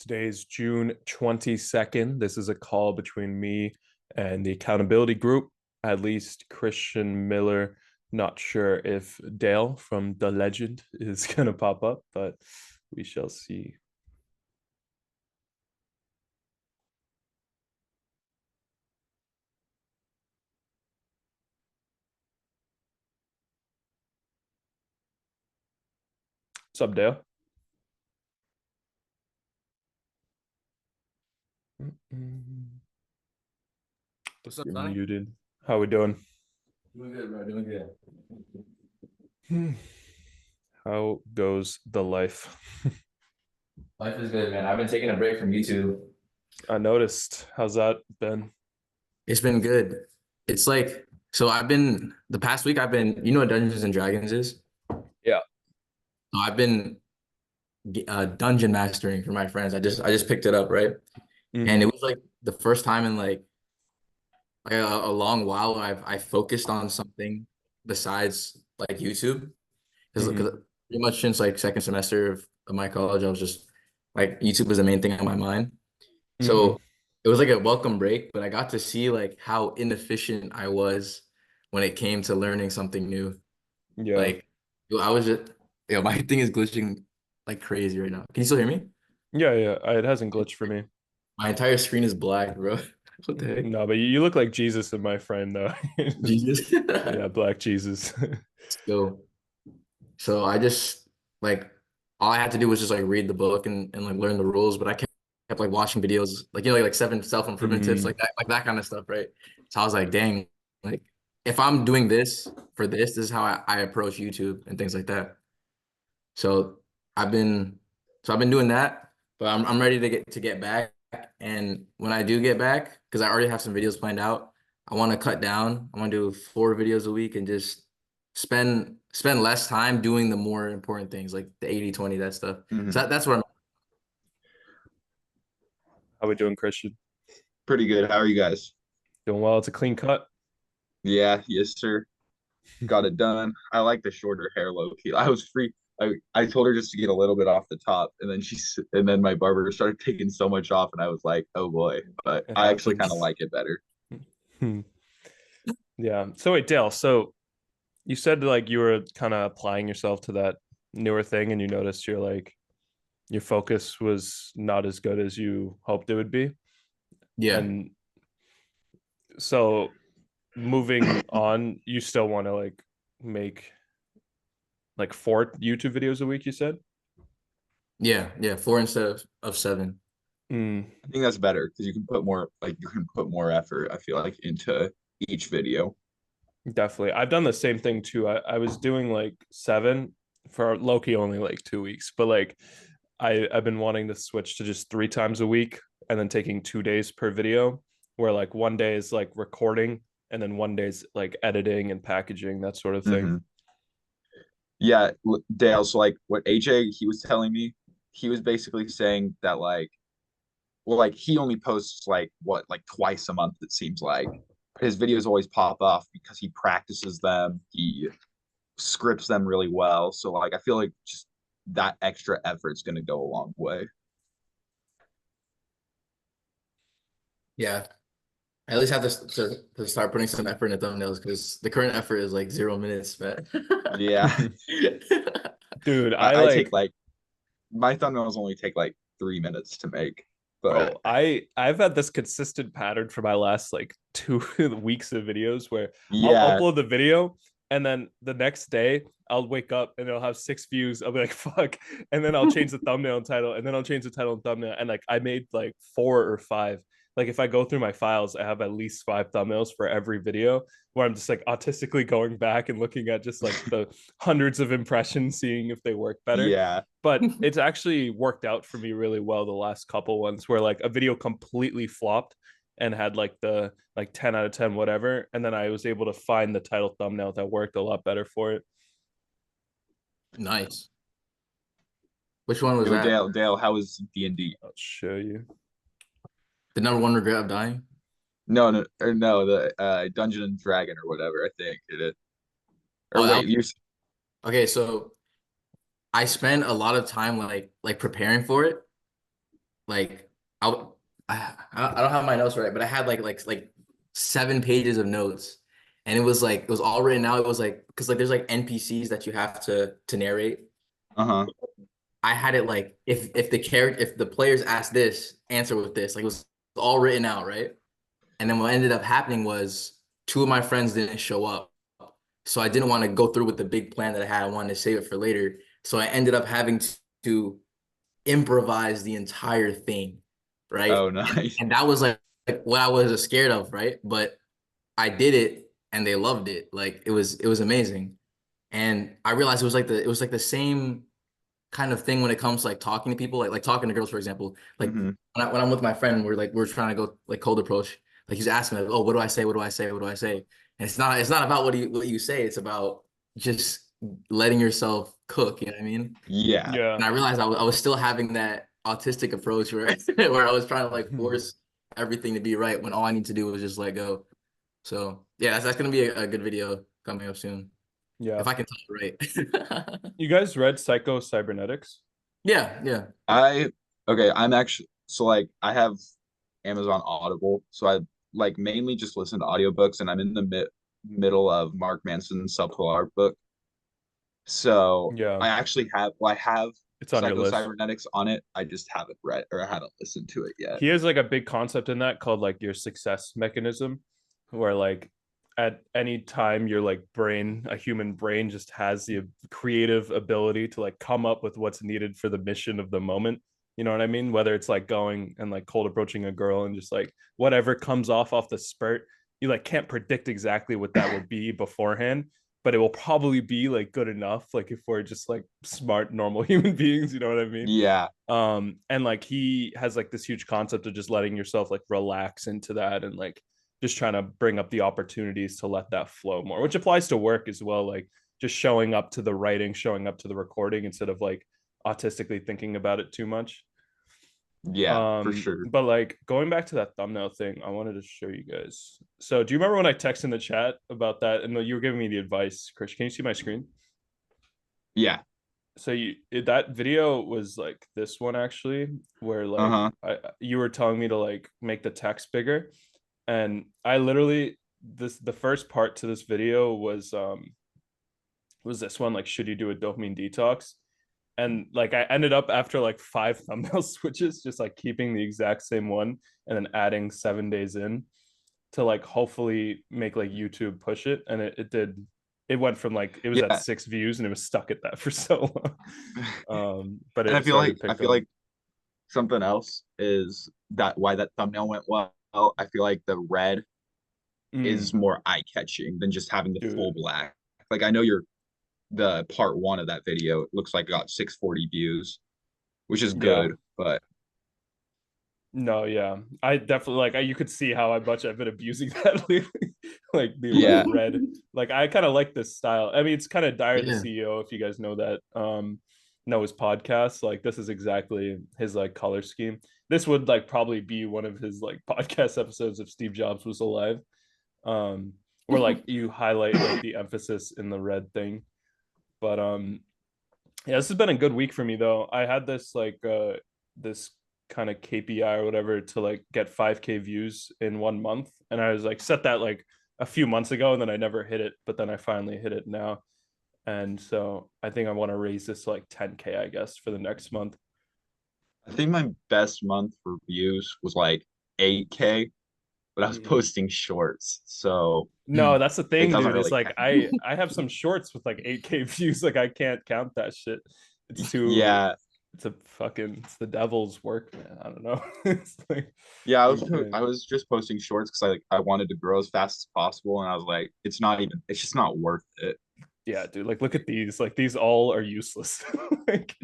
Today is June 22nd. This is a call between me and the accountability group, at least Christian Miller. Not sure if Dale from The Legend is going to pop up, but we shall see. What's up, Dale? What's up, You're Sonny? muted. How we doing? Doing good, bro. Doing good. How goes the life? Life is good, man. I've been taking a break from YouTube. I noticed. How's that been? It's been good. It's like, so the past week, you know what Dungeons and Dragons is? Yeah. So I've been dungeon mastering for my friends. I just picked it up, right? And it Mm-hmm. was like the first time in like a long while I focused on something besides like YouTube. Because Mm-hmm. pretty much since like second semester of my college, I was just like YouTube was the main thing on my mind. Mm-hmm. So it was like a welcome break, but I got to see like how inefficient I was when it came to learning something new. Yeah. Like I was just, my thing is glitching like crazy right now. Can you still hear me? Yeah, yeah. It hasn't glitched for me. My entire screen is black, bro. What the heck? No, but you look like Jesus in my frame, though. Jesus. Yeah, Black Jesus. So so I just like all I had to do was just like read the book and like learn the rules, but I kept like watching videos like like seven self-improvement tips Mm, like that kind of stuff, right? So I was like, dang, like if I'm doing this for this is how I approach YouTube and things like that. So I've been I've been doing that, but I'm ready to get back. And when I do get back, because I already have some videos planned out, I want to cut down. I want to do 4 videos a week and just spend less time doing the more important things like the 80/20 that stuff. So hmm that's what I'm how we doing, Christian? Pretty good. How are you guys? Doing well. It's a clean cut. Yeah, yes, sir. Got it done. I like the shorter hair, low key. I was free. I told her just to get a little bit off the top, and then my barber started taking so much off, and I was like, oh boy. But It I actually kind of happens. like it better. Hmm. Yeah. So wait, Dale. So you said like you were kind of applying yourself to that newer thing, and you noticed your focus was not as good as you hoped it would be. yeah. And so moving on, you still want to like make like 4 YouTube videos a week, you said? Yeah, 4 instead of 7. Mm, I think that's better because you can put more effort, I feel like, into each video. definitely. I've done the same thing too. I was doing like 7 for Loki only like 2 weeks, but like I've been wanting to switch to just 3 times a week and then taking 2 days per video, where like one day is like recording and then one day's like editing and packaging, that sort of thing. hmm Yeah, Dale. So like what AJ he was telling me, he was basically saying that like he only posts like twice a month, it seems like. His videos always pop off because he practices them, he scripts them really well. So like I feel like just that extra effort's gonna go a long way. Yeah. I at least have to start putting some effort in the thumbnails because the current effort is like 0 minutes, man. Yeah. Dude, I take like my thumbnails only take like 3 minutes to make. But bro, I've had this consistent pattern for my last like 2 weeks of videos where I'll yeah, upload the video and then the next day I'll wake up and it'll have 6 views. I'll be like, fuck. And then I'll change the thumbnail and title, and then I'll change the title and thumbnail. And like I made like 4 or 5. Like if I go through my files, I have at least 5 thumbnails for every video where I'm just like autistically going back and looking at just like the hundreds of impressions, seeing if they work better. yeah. But it's actually worked out for me really well the last couple ones where like a video completely flopped and had like the like 10 out of 10 whatever, and then I was able to find the title thumbnail that worked a lot better for it. Nice. Which one was Yo, that? Dale, how is D&D? I'll show you. The number one regret of dying? No, no, or no, the Dungeon and Dragon or whatever, I think it is. Or Oh, wait, you're okay. So I spent a lot of time like preparing for it. like I don't have my notes right, but I had like 7 pages of notes, and it was all written out. It was like because like there's like NPCs that you have to narrate. Uh-huh. I had it like if the players asked this, answer with this. Like it was all written out, right? And then what ended up happening was two of my friends didn't show up. So I didn't want to go through with the big plan that I had. I wanted to save it for later. So I ended up having to improvise the entire thing, right? Oh, nice. And that was like what I was scared of, right? But I did it and they loved it. Like it was amazing. And I realized it was like the same kind of thing when it comes to like talking to people, like talking to girls, for example. Like Hmm. when I'm with my friend, we're trying to go like cold approach. Like he's asking me, like, oh, what do I say? What do I say? What do I say? And it's not about what you say. It's about just letting yourself cook. You know what I mean? Yeah. And Yeah. I realized I was still having that autistic approach where where I was trying to like force everything to be right when all I need to do was just let go. So yeah, that's gonna be a good video coming up soon Yeah. if I can tell it right. You guys read Psycho Cybernetics? Yeah, yeah. I okay, I'm actually so like I have Amazon Audible, so I like mainly just listen to audiobooks, and I'm in the middle of Mark Manson's self-help art book. So Yeah. I actually have I have It's on your Psycho list. Cybernetics on it. I just haven't read or I haven't listened to it yet. He has like a big concept in that called like your success mechanism, where like at any time your like brain, a human brain just has the creative ability to like come up with what's needed for the mission of the moment. You know what I mean? Whether it's like going and like cold approaching a girl and just like whatever comes off the spurt, you like can't predict exactly what that will be beforehand, but it will probably be like good enough. Like if we're just like smart, normal human beings, you know what I mean? Yeah, And like he has like this huge concept of just letting yourself like relax into that and like just trying to bring up the opportunities to let that flow more, which applies to work as well, like just showing up to the writing, showing up to the recording instead of like autistically thinking about it too much. yeah, for sure. But like going back to that thumbnail thing, I wanted to show you guys. So do you remember when I texted in the chat about that and you were giving me the advice? Chris, can you see my screen? Yeah. So that video was like this one actually, where like Uh-huh. you were telling me to like make the text bigger, and I literally the first part to this video was this one, like should you do a dopamine detox? And like I ended up after like 5 thumbnail switches just like keeping the exact same one and then adding 7 days in to like hopefully make like YouTube push it, and it did. It went from like it was at Yeah. 6 views and it was stuck at that for so long. But And it started to I pick feel up. like something else is that why that thumbnail went well. I feel like the red is more eye-catching than just having the full Dude, black. Like I know you're the part one of that video, it looks like it got 640 views, which is yeah. good, but No, yeah. I definitely like you could see how much I've been abusing that lately. Like the amount yeah. of red. Like I kind of like this style. I mean, it's kind of Dyer the Yeah. CEO, if you guys know that. Know his podcast. Like this is exactly his like color scheme. This would like probably be one of his like podcast episodes if Steve Jobs was alive. Where like you highlight like the emphasis in the red thing. But yeah, this has been a good week for me though. I had this like this kind of KPI or whatever to like get 5K views in 1 month, and I was like set that like a few months ago, and then I never hit it, but then I finally hit it now, and so I think I want to raise this to like 10K, I guess, for the next month. I think my best month for views was like 8K, but I was Mhm. posting shorts. So Hmm. No, that's the it thing, doesn't dude. Is really like count. I have some shorts with like 8K views. Like I can't count that shit. It's too. Yeah. It's a fucking. It's the devil's work, man. I don't know. It's like Yeah, you I can't. was just posting shorts because I wanted to grow as fast as possible, and I was like, it's just not worth it. Yeah, dude. Like, look at these. Like, these all are useless. Like,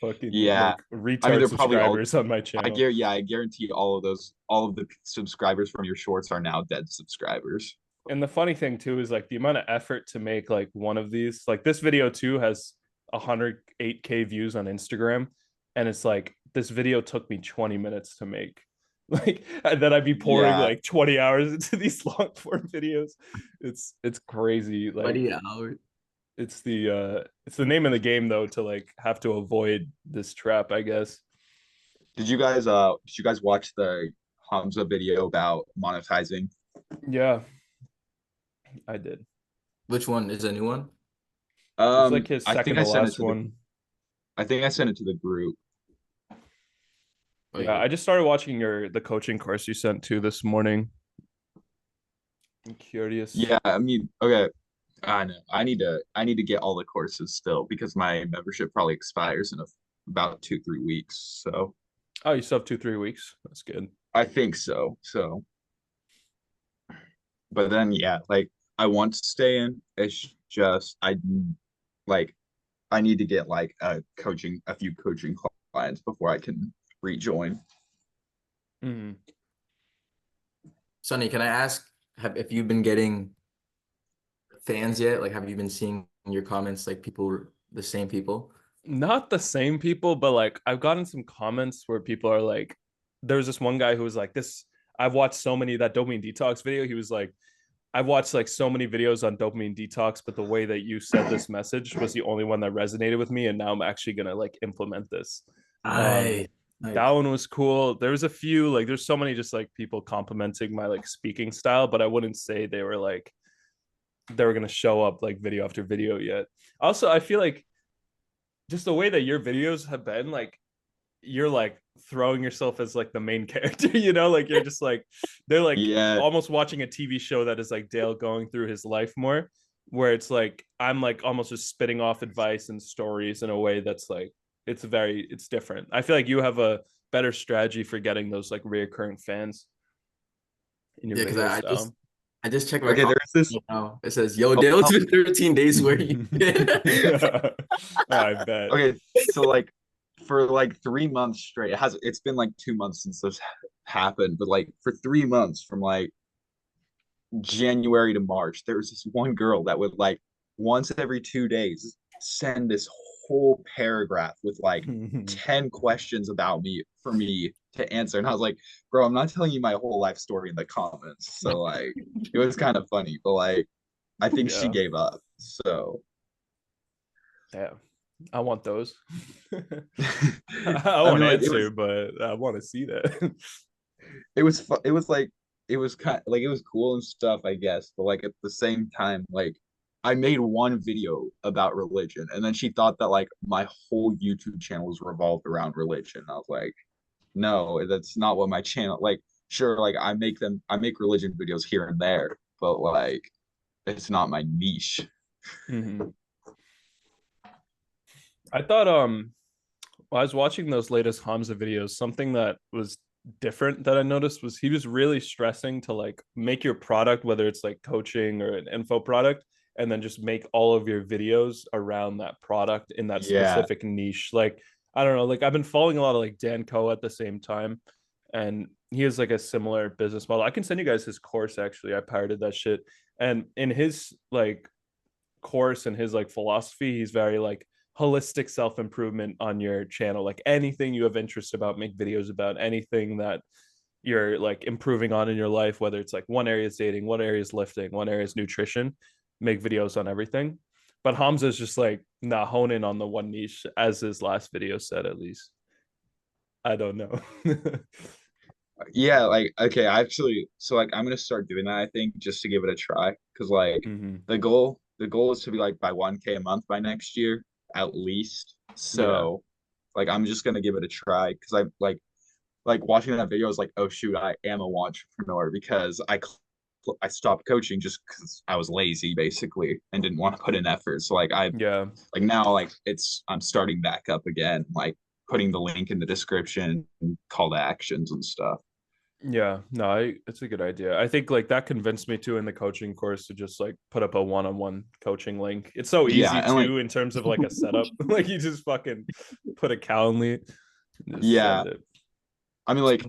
fucking Yeah, like I mean retard they're probably all. subscribers on my channel. I guarantee all of the subscribers from your shorts are now dead subscribers. And the funny thing too is like the amount of effort to make like one of these. Like this video too has 108K views on Instagram, and it's like this video took me 20 minutes to make. Like, and then I'd be pouring Yeah, like 20 hours into these long form videos. It's crazy. Like 20 hours. it's the name of the game though to like have to avoid this trap, I guess. did you guys watch the Hamza video about monetizing? Yeah, I did. Which one is a new one? It's like his I think second I to sent it last to the one. I think I sent it to the group. Yeah, I just started watching the coaching course you sent to this morning. I'm curious. Yeah, I mean, okay. I know. I need to get all the courses still because my membership probably expires in about 2-3 weeks. So Oh, you still have 2-3 weeks. That's good. I think so. So, but then yeah, like I want to stay in. It's just like I need to get like a few coaching clients before I can rejoin. Mhm. Sonny, can I ask, if you've been getting fans yet? Like, have you been seeing in your comments like people, the same people? Not the same people, but like I've gotten some comments where people are like, there was this one guy who was like, this, I've watched so many that dopamine detox video. He was like, I've watched like so many videos on dopamine detox, but the way that you said this message was the only one that resonated with me. And now I'm actually gonna like implement this. Um, I that nice. one was cool. There was a few, like there's so many just like people complimenting my like speaking style, but I wouldn't say they were gonna show up like video after video yet. Also, I feel like just the way that your videos have been, like you're like throwing yourself as like the main character, like you're just like they're like Yeah, almost watching a TV show that is like Dale going through his life more, where it's like I'm like almost just spitting off advice and stories in a way that's like it's different. I feel like you have a better strategy for getting those like reoccurring fans in your Yeah, because video I style. just checked my okay, comments there's this. now. It says, "Yo, Oh, Dale, it's been 13 days where you been?" I bet. okay, so like for like 3 months straight, it's been like 2 months since this happened, but like for 3 months from like January to March, there was this one girl that would like once every 2 days send this whole paragraph with like 10 questions about me for me to answer. And I was like, bro, I'm not telling you my whole life story in the comments. So like it was kind of funny, but like I think she Yeah. gave up. So Yeah. I want those. I I won't mean like answer, but I want to see that. it was like it was kind like it was cool and stuff, I guess, but like at the same time, like I made one video about religion, and then she thought that like my whole YouTube channel was revolved around religion. I was like, no, that's not what my channel like. Sure, like I make religion videos here and there, but like it's not my niche. Mhm. I thought while I was watching those latest Hamza videos, something that was different that I noticed was he was really stressing to like make your product, whether it's like coaching or an info product, and then just make all of your videos around that product in that Yeah, specific niche. Like, I don't know, like I've been following a lot of like Dan Coe at the same time, and he has like a similar business model. I can send you guys his course actually. I pirated that shit. And in his like course and his like philosophy, he's very like holistic self-improvement on your channel. Like anything you have interest about, make videos about anything that you're like improving on in your life, whether it's like one area is dating, one area is lifting, one area is nutrition, make videos on everything. But Hamza's just like not hone in on the one niche, as his last video said, at least. I don't know. yeah, like okay, actually, so like I'm gonna start doing that, I think, just to give it a try. Cause like Mm-hmm. the goal is to be like by 1K a month by next year, at least. Yeah. So like I'm just gonna give it a try because I like watching that video. I was like, oh shoot, I am a entrepreneur because I stopped coaching just because I was lazy basically and didn't want to put in effort. So Yeah. like now like I'm starting back up again, like putting the link in the description, and call to actions and stuff. Yeah, no, it's a good idea. I think like that convinced me too in the coaching course to just like put up a one-on-one coaching link. It's so Yeah, easy and like too in terms of like a setup. Like you just fucking put a Calendly and just yeah, send it. I mean like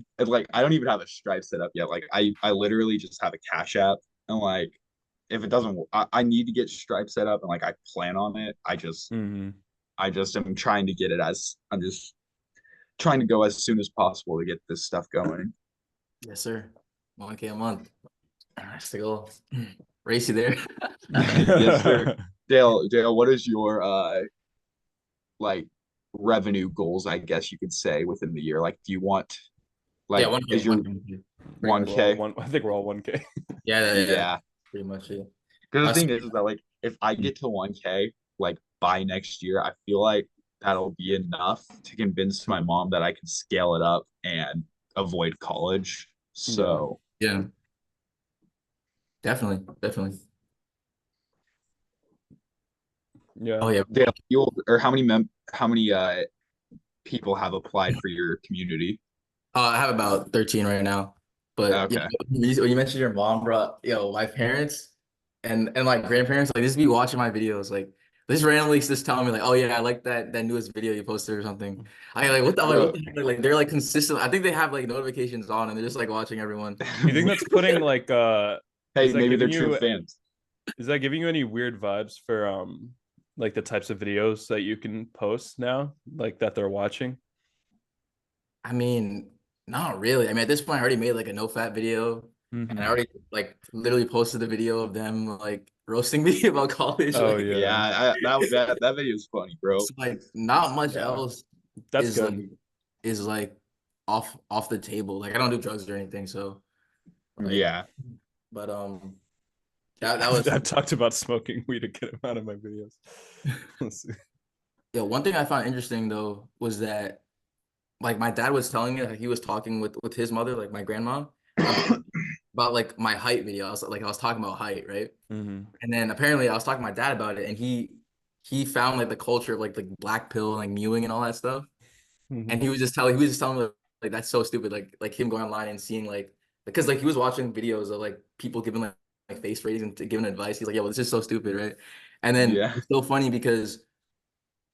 I don't even have a Stripe set up yet. Like I literally just have a Cash App, and like if it doesn't, I need to get Stripe set up, and like I plan on it. Mm-hmm. I just am trying to get it as I'm just trying to go as soon as possible to get this stuff going. Yes, sir. 1K a month. That's the goal. Race you there. Yes, sir. Dale, what is your like revenue goals, I guess you could say, within the year? Like, do you want Yeah, like 1K, is your 1K, pretty much. 1K? I think we're all 1K. Yeah, Yeah. pretty much. Yeah. Because the Us. thing is that like if I get to 1K like by next year, I feel like that'll be enough to convince my mom that I can scale it up and avoid college. Yeah. So Yeah, definitely, definitely. Yeah. Oh yeah. Dale, or how many people have applied for your community? I have about 13 right now. But yeah, Okay. when you mentioned your mom, bro, yo, my parents and like grandparents, like, just be watching my videos, like, this randomly just telling me like, oh yeah, I like that newest video you posted or something. I like, what Bro, the heck? Like, they're like consistent. I think they have like notifications on and they're just like watching everyone. Do you think that's putting like hey, is that maybe they're giving true you fans. is that giving you any weird vibes for like the types of videos that you can post now, like that they're watching? I mean, not really. I mean, at this point, I already made like a no fat video, and I Mm-hmm. already like literally posted the video of them like roasting me about college. Oh Like, Yeah, yeah. that video is funny, bro. it's like not much Yeah. else That's is good. like off the table. Like, I don't do drugs or anything, so like, Yeah. but that was I've talked about smoking weed a good amount of my videos. Let's see. yeah. One thing I found interesting though was that like my dad was telling me that he was talking with his mother, like my grandma, about like my height video. I was talking about height, right? Mm-hmm. And then apparently I was talking to my dad about it, and he found like the culture of like black pill, like mewing and all that stuff. Mm-hmm. And he was just telling me like that's so stupid. Like him going online and seeing like because like he was watching videos of like people giving like face ratings and giving advice. He's like, yo, this is so stupid, right? And then Yeah. it's so funny because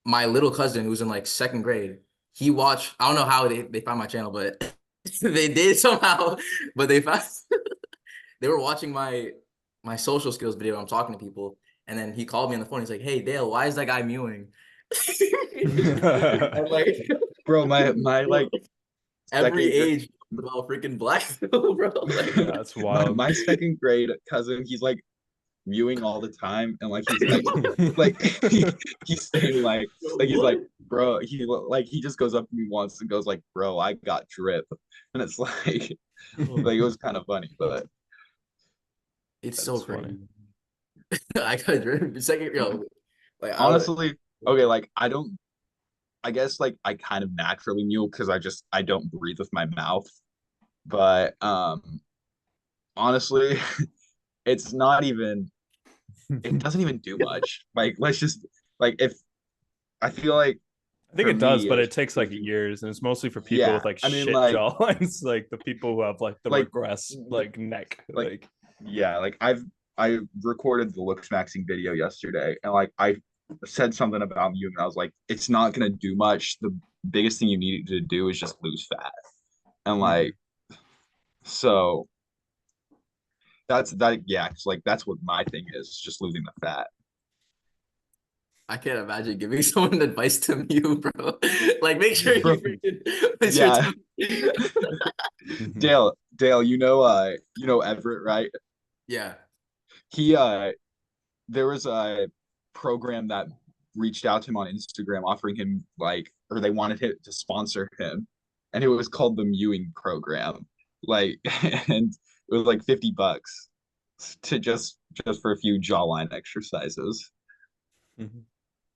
my little cousin who's in like second grade, he watched, I don't know how they found my channel, but they did somehow, but they found they were watching my social skills video. I'm talking to people, and then he called me on the phone. He's like, "Hey Dale, why is that guy mewing?" I'm like, Bro, my like every second age about freaking black people, bro. Like, Yeah, it's wild. my second grade cousin, he's like viewing all the time, and like like he's saying like he's like, what? bro, he just goes up to me once and goes like, bro, I got drip, and it's like it was kind of funny, but It's so That's funny. crazy. I got driven second, like I was honestly, okay, like I guess like I kind of naturally knew because I don't breathe with my mouth, but honestly, it's not even it doesn't even do much. Like let's just like if I feel like I think for it does, me but it was it takes like years, and it's mostly for people yeah. with like I mean shit jawlines, like the people who have like the like regress like neck. like Like yeah, like I recorded the looks maxing video yesterday, and like I said something about you, and I was like, it's not gonna do much. The biggest thing you need to do is just lose fat, and Mhm. like so that's that yeah, it's like that's what my thing is, just losing the fat. I can't imagine giving someone advice to you, bro. Like, make sure you Bro, freaking make sure yeah, to Mhm. Dale, you know Everett, right? yeah. He there was a program that reached out to him on Instagram offering him like or they wanted him to sponsor him, and it was called the Mewing program. Like and it was like $50 to just for a few jawline exercises. Mhm.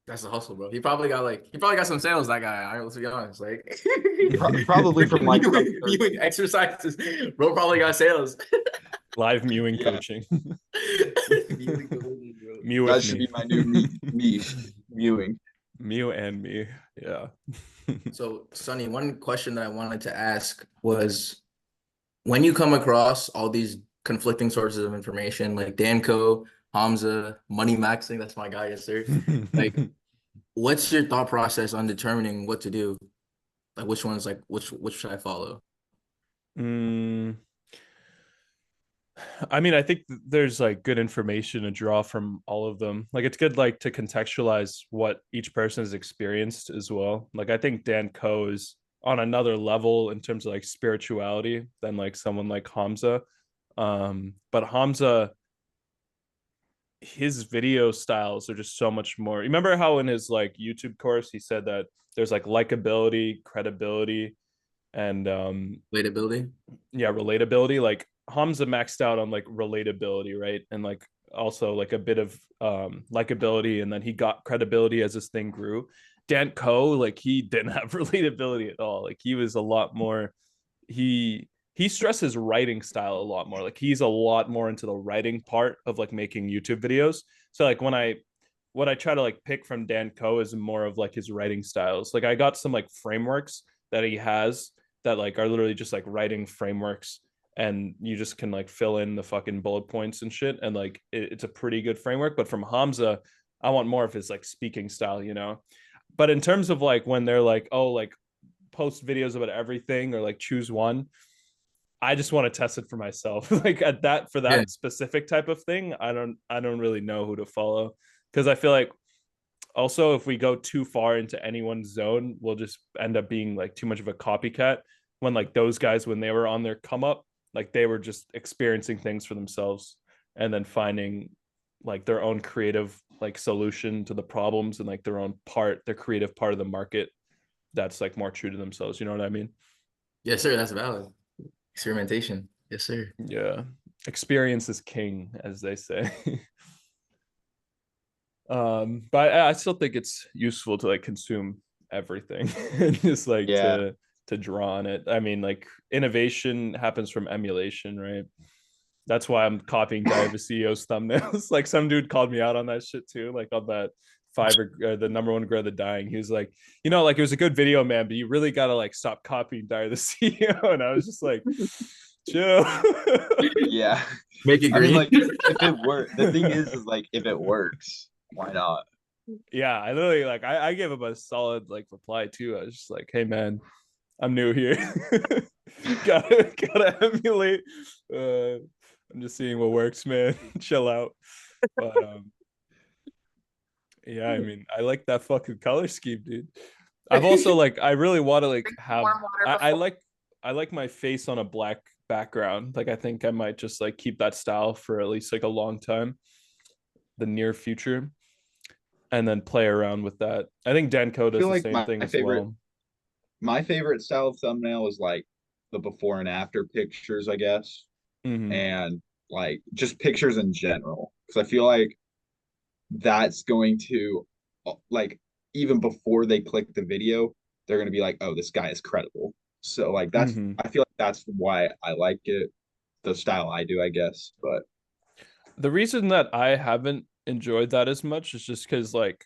That's a hustle, bro. He probably got some sales, that guy. Let's be honest. Like Probably from freaking like some third viewing exercises. Bro probably got sales. Live mewing yeah, coaching. Viewing goals, bro. Mew that with should me. be my new niche, mewing. Mew and me. Yeah. So, Sonny, one question that I wanted to ask was when you come across all these conflicting sources of information like Danco, Hamza, money maxing, that's my guy, yes, sir. Like, what's your thought process on determining what to do? Like, which one's like which should I follow? Mm, I mean, I think there's like good information to draw from all of them. Like it's good like to contextualize what each person has experienced as well. Like I think Dan Coe is on another level in terms of like spirituality than like someone like Hamza. But Hamza his video styles are just so much more. Remember how in his like YouTube course he said that there's like likability, credibility, and Relatability. yeah, relatability. Like Hamza maxed out on like relatability, right? And like also like a bit of likability, and then he got credibility as this thing grew. Dan Coe, like he didn't have relatability at all. Like he was a lot more, he stresses writing style a lot more. Like he's a lot more into the writing part of like making YouTube videos. So like when I what I try to like pick from Dan Coe is more of like his writing styles. Like I got some like frameworks that he has that like are literally just like writing frameworks, and you just can like fill in the fucking bullet points and shit, and like it's a pretty good framework. But from Hamza, I want more of his like speaking style, you know. But in terms of like when they're like, oh, like post videos about everything or like choose one, I just want to test it for myself. Like at that, for Yeah. that specific type of thing, I don't really know who to follow, because I feel like also if we go too far into anyone's zone, we'll just end up being like too much of a copycat. When like those guys, when they were on their come up, like they were just experiencing things for themselves and then finding like their own creative like solution to the problems, and like their own part, their creative part of the market that's like more true to themselves. You know what I mean? Yes, sir. That's valid. Experimentation. Yes, sir. Yeah. Experience is king, as they say. But I still think it's useful to like consume everything and just like Yeah. to draw on it. I mean, like innovation happens from emulation, right? That's why I'm copying Diva CEO's thumbnails. Like some dude called me out on that shit too, like on that the number one grow the dying. He was like, you know, like it was a good video, man, but you really gotta like stop copying Dyer the CEO. And I was just like, chill. Yeah. Make it I mean, green. like, if it works, the thing is like, if it works, why not? Yeah, I literally like I gave him a solid like reply too. I was just like, hey man, I'm new here. Gotta emulate. I'm just seeing what works, man. Chill out. But yeah, I mean, I like that fucking color scheme, dude. I've also like I really want to like have I like my face on a black background. Like I think I might just like keep that style for at least like a long time, the near future, and then play around with that. I think Danco I does feel the like same thing as well. my favorite style of thumbnail is like the before and after pictures, I guess, Mm-hmm. and like just pictures in general. Because I feel like that's going to like even before they click the video, they're going to be like, oh, this guy is credible. So like that's Mm-hmm. I feel like that's why I like it, the style I do, I guess. But The reason that I haven't enjoyed that as much is just because like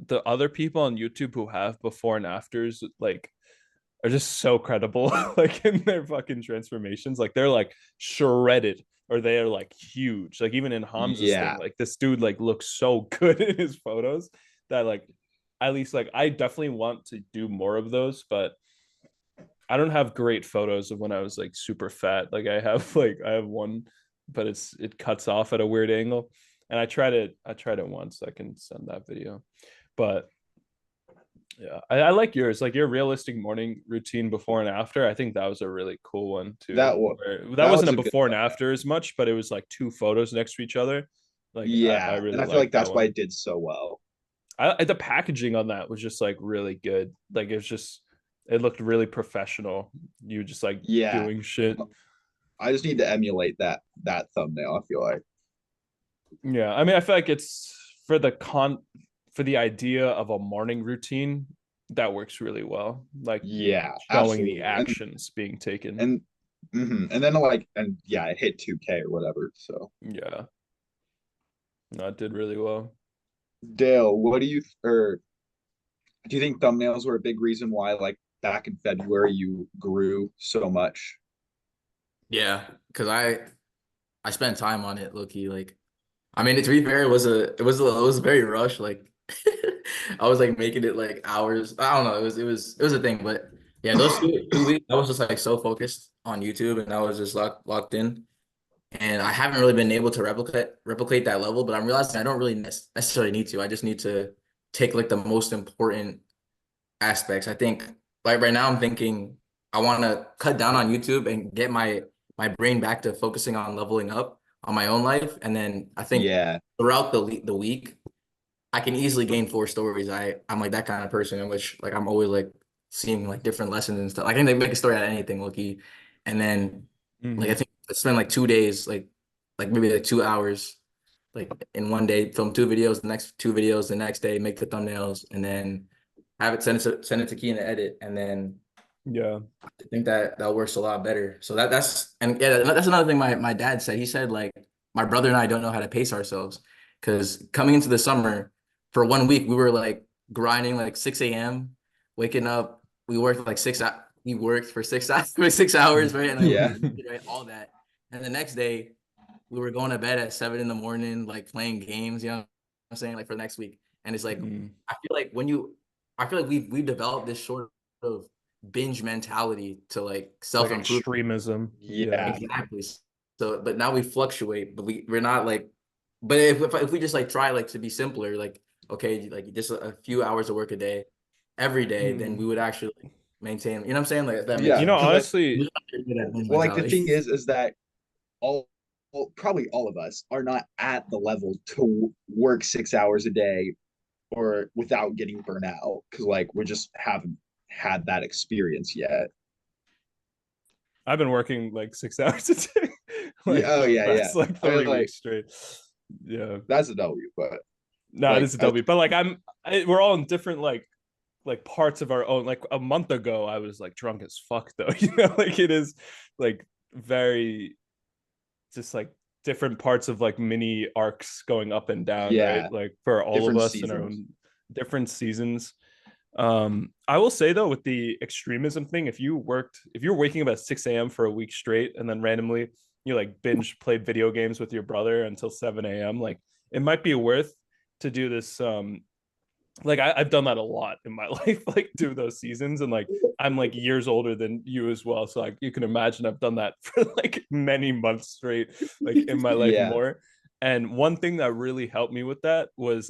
the other people on YouTube who have before and afters like are just so credible like in their fucking transformations. Like they're like shredded or they are like huge. Like even in Hamza's thing, yeah, like this dude like looks so good in his photos that like at least like I definitely want to do more of those, but I don't have great photos of when I was like super fat. Like I have one, but it cuts off at a weird angle. And I tried it once. I can send that video. But yeah, I like yours. Like your realistic morning routine before and after. I think that was a really cool one too. that was That that wasn't was a a good before and thumbnail. after as much, but it was like two photos next to each other. Like I Yeah, and really I feel like like that that's why one. it did so well. The packaging on that was just like really good. Like it's just it looked really professional. You just like Yeah, doing shit. I just need to emulate that thumbnail. I feel like. Yeah, I mean, I feel like it's for the for the idea of a morning routine that works really well. Like Yeah, showing the absolutely. actions being taken. And and then like and yeah, it hit 2K or whatever. So Yeah, no, it did really well. Dale, what do you or do you think thumbnails were a big reason why like back in February you grew so much? Yeah, because I spent time on it, low key. Like, I mean, to be fair, it was very rushed. Like, I was like making it like hours. I don't know. It was a thing, but yeah, those two weeks, I was just like so focused on YouTube, and I was just locked in. And I haven't really been able to replicate that level, but I'm realizing I don't really necessarily need to. I just need to take like the most important aspects. I think like right now I'm thinking I want to cut down on YouTube and get my brain back to focusing on leveling up on my own life. And then I think Yeah. throughout the week, I can easily gain 4 stories. I'm like that kind of person in which like I'm always like seeing like different lessons and stuff. I can like, make a story out of anything, Loki. And then like I Mhm. think I spend like 2 days, like maybe like 2 hours, like in one day, film 2 videos, the next 2 videos, the next day, make the thumbnails, and then have it send it to Key and edit, and then Yeah. I think that works a lot better. So that's and yeah, that's another thing my dad said. He said like my brother and I don't know how to pace ourselves because coming into the summer for 1 week we were like grinding like 6 a.m. waking up. We worked like we worked for 6 hours, for 6 hours, right? And Yeah. like right, all that. And the next day we were going to bed at 7 in the morning, like playing games, you know what I'm saying? Like for the next week. And it's like Mhm. I feel like we've developed this sort of binge mentality to like Like self-improve. extremism. Yeah. Yeah. Exactly. So, but now we fluctuate, but we're not like, but if we just like try like to be simpler, like, okay, like just a few hours of work a day, every day, then we Mhm. would actually like, maintain, you know what I'm saying? Like, if that makes Yeah. You know, sense. Because honestly, That binge well, like the mentality. thing is that all well, probably all of us are not at the level to work 6 hours a day or without getting burnt out because like we just haven't had that experience yet. I've been working like 6 hours a day, Yeah. like Oh for the yeah. Yeah. past like I mean, 3 weeks like straight. Yeah. that's a W, but No, it like is a W. But like we're all in different like parts of our own. Like a month ago, I was like drunk as fuck though. You know, like it is like very just like different parts of like mini arcs going up and down, right? yeah, Like for all of different us in our seasons. own different seasons. I will say though, with the extremism thing, if you're waking up at 6 a.m. for a week straight and then randomly you like binge played video games with your brother until 7 a.m., like it might be worth to do this like I've done that a lot in my life, like do those seasons, and like I'm like years older than you as well, so like you can imagine I've done that for like many months straight, like in my life Yeah. more. And one thing that really helped me with that was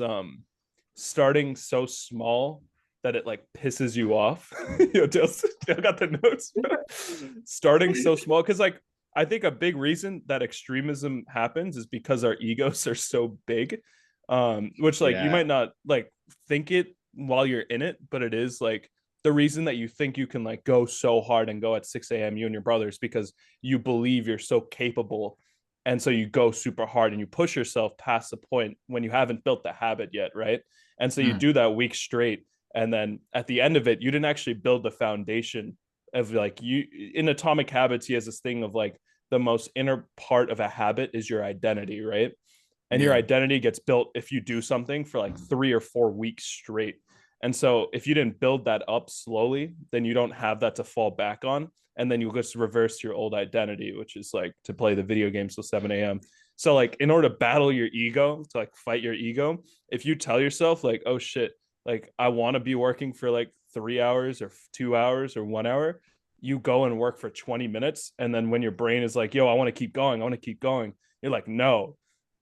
starting so small that it like pisses you off. Yo, Dale got the notes. Starting so small because like I think a big reason that extremism happens is because our egos are so big, which like you Yeah. might not like think it while you're in it, but it is like the reason that you think you can like go so hard and go at 6 a.m. you and your brothers because you believe you're so capable, and so you go super hard and you push yourself past the point when you haven't built the habit yet, right? And so you Mm, do that week straight, and then at the end of it you didn't actually build the foundation of like you in Atomic Habits. He has this thing of like the most inner part of a habit is your identity, right? And your yeah. identity gets built if you do something for like 3 or 4 weeks straight. And so if you didn't build that up slowly, then you don't have that to fall back on. And then you'll just reverse your old identity, which is like to play the video games till 7 a.m. So like in order to battle your ego, to like fight your ego, if you tell yourself like, oh shit, like I want to be working for like 3 hours or 2 hours or 1 hour, you go and work for 20 minutes. And then when your brain is like, yo, I want to keep going, I want to keep going, you're like, no,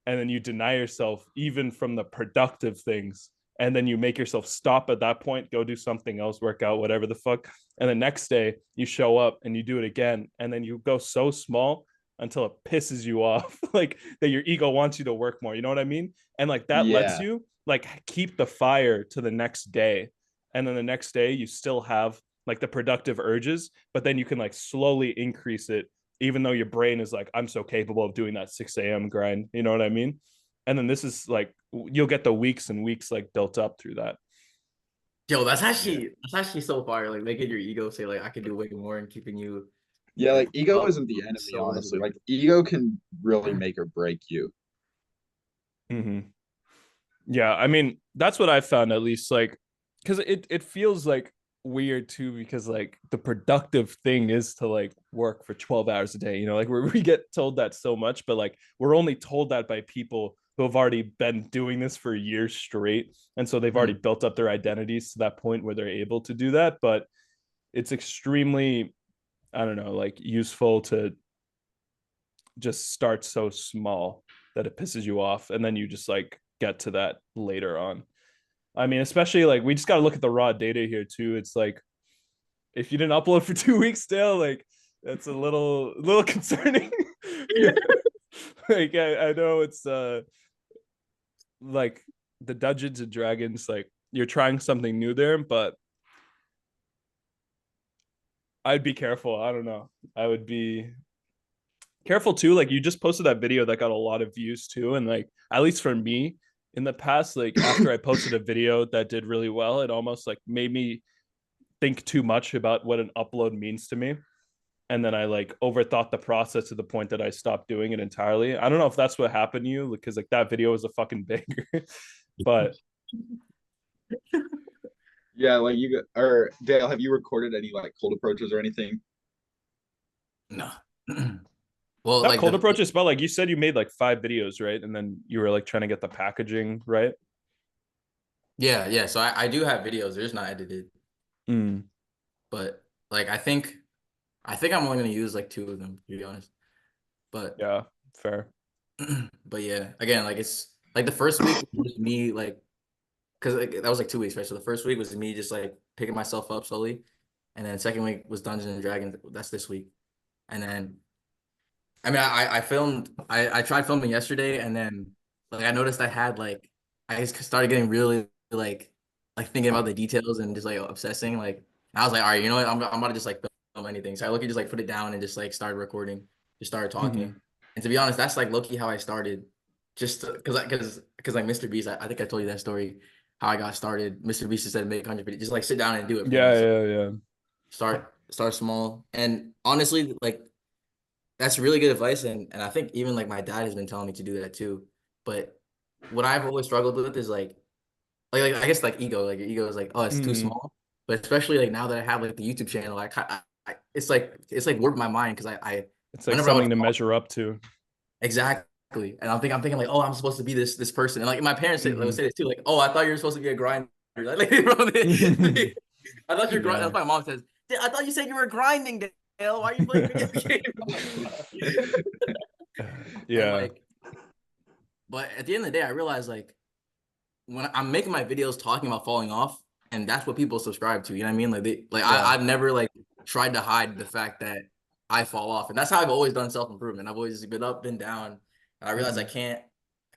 and then you deny yourself even from the productive things, and then you make yourself stop at that point, go do something else, work out, whatever the fuck, and the next day you show up and you do it again, and then you go so small until it pisses you off like that your ego wants you to work more, you know what I mean? And like that lets Yeah. you like keep the fire to the next day, and then the next day you still have like the productive urges, but then you can like slowly increase it, even though your brain is like, I'm so capable of doing that 6 a.m. grind. You know what I mean? And then this is like, you'll get the weeks and weeks like built up through that. Yo, Yeah. that's actually so fire. Like making your ego say like I could do way more and keeping you Yeah, like like ego up isn't the enemy, so honestly. motivated. Like ego can really make or break you. Mm-hmm. Yeah. I mean, that's what I found at least, like, because it feels like weird too, because like the productive thing is to like work for 12 hours a day, you know, like we get told that so much, but like we're only told that by people who have already been doing this for years straight, and so they've already Mm. built up their identities to that point where they're able to do that. But it's extremely, I don't know, like useful to just start so small that it pisses you off, and then you just like get to that later on. I mean, especially like we just got to look at the raw data here too. It's like if you didn't upload for 2 weeks still, like that's a little concerning. Yeah. Like I know it's like the Dungeons and Dragons, like you're trying something new there, but I'd be careful. I don't know. I would be careful too. Like you just posted that video that got a lot of views too, and like at least for me in the past, like after I posted a video that did really well, it almost like made me think too much about what an upload means to me. And then I like overthought the process to the point that I stopped doing it entirely. I don't know if that's what happened to you because like that video was a fucking banger. But Yeah, like or Dale, have you recorded any like cold approaches or anything? No. Well, not like cold approaches, but like you said you made like 5 videos, right? And then you were like trying to get the packaging right. yeah. So I do have videos. They're just not edited. Mm. But like I think I'm only gonna use like 2 of them, to be honest. But Yeah, fair. but yeah, again, like it's like the first week was just me like because like, that was like 2 weeks, right? So the first week was me just like picking myself up slowly, and then second week was Dungeons and Dragons. That's this week, and then I mean I filmed I tried filming yesterday, and then like I noticed I had like I just started getting really like thinking about the details and just like obsessing like and I was like, all right, you know what, I'm about to just like film anything. So I look just like put it down and just like started recording, just started talking. Mm-hmm. And to be honest, that's like low-key how I started. Just because like Mr. Beast, I think I told you that story, how I got started. Mr. Beast said make 100 videos, just like sit down and do it for me. Yeah, So yeah. start small. And honestly, like that's really good advice. And I think even like my dad has been telling me to do that too. But what I've always struggled with is like I guess like ego, like your ego is like, oh, it's too Mm. small. But especially like now that I have like the YouTube channel, it's like warped my mind because I It's like whenever I something would to measure up to. exactly, and I'm thinking like, oh, I'm supposed to be this person, and like my parents would Mm-hmm. say this too, like, oh, I thought you were supposed to be a grinder. Like, bro, I thought you're grinding. Yeah. That's what my mom says. I thought you said you were grinding, Dale. Why are you playing video games? And Yeah. like, but at the end of the day, I realized like when I'm making my videos talking about falling off, and that's what people subscribe to. You know what I mean? Like Yeah. I've never like tried to hide the fact that I fall off, and that's how I've always done self improvement. I've always been up, been down, and I realized Mm-hmm. I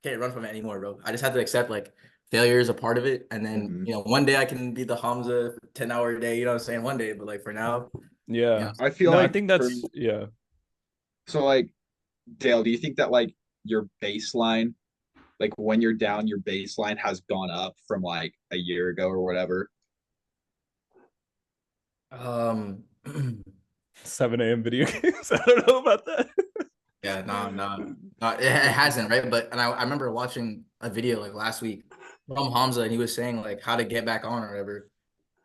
can't run from it anymore, bro. I just have to accept like failure is a part of it, and then Mhm. one day I can be the Hamza 10 hour a day. You know what I'm saying? One day, but like for now, Yeah. I feel No, I like think for that's yeah. so like Dale, do you think that like your baseline, like when you're down, your baseline has gone up from like a year ago or whatever? um. 7 a.m. video games. I don't know about that. Yeah, no, it hasn't, right? But and I remember watching a video like last week from Hamza, and he was saying like how to get back on or whatever.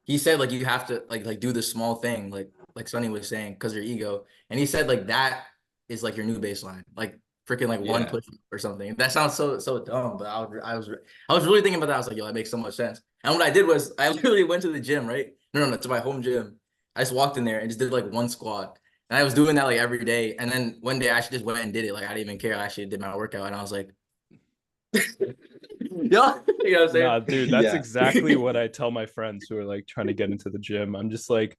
He said like you have to like do the small thing, like Sonny was saying, because your ego. And he said like that is like your new baseline, like freaking like one Yeah. push or something. That sounds so dumb, but I was really thinking about that. I was like, yo, that makes so much sense. And what I did was I literally went to the gym, right? No, to my home gym. I just walked in there and just did like one squat. And I was doing that like every day. And then one day I actually just went and did it. Like I didn't even care. I actually did my workout and I was like, yeah, you know what Nah, I'm dude, that's Yeah. exactly what I tell my friends who are like trying to get into the gym. I'm just like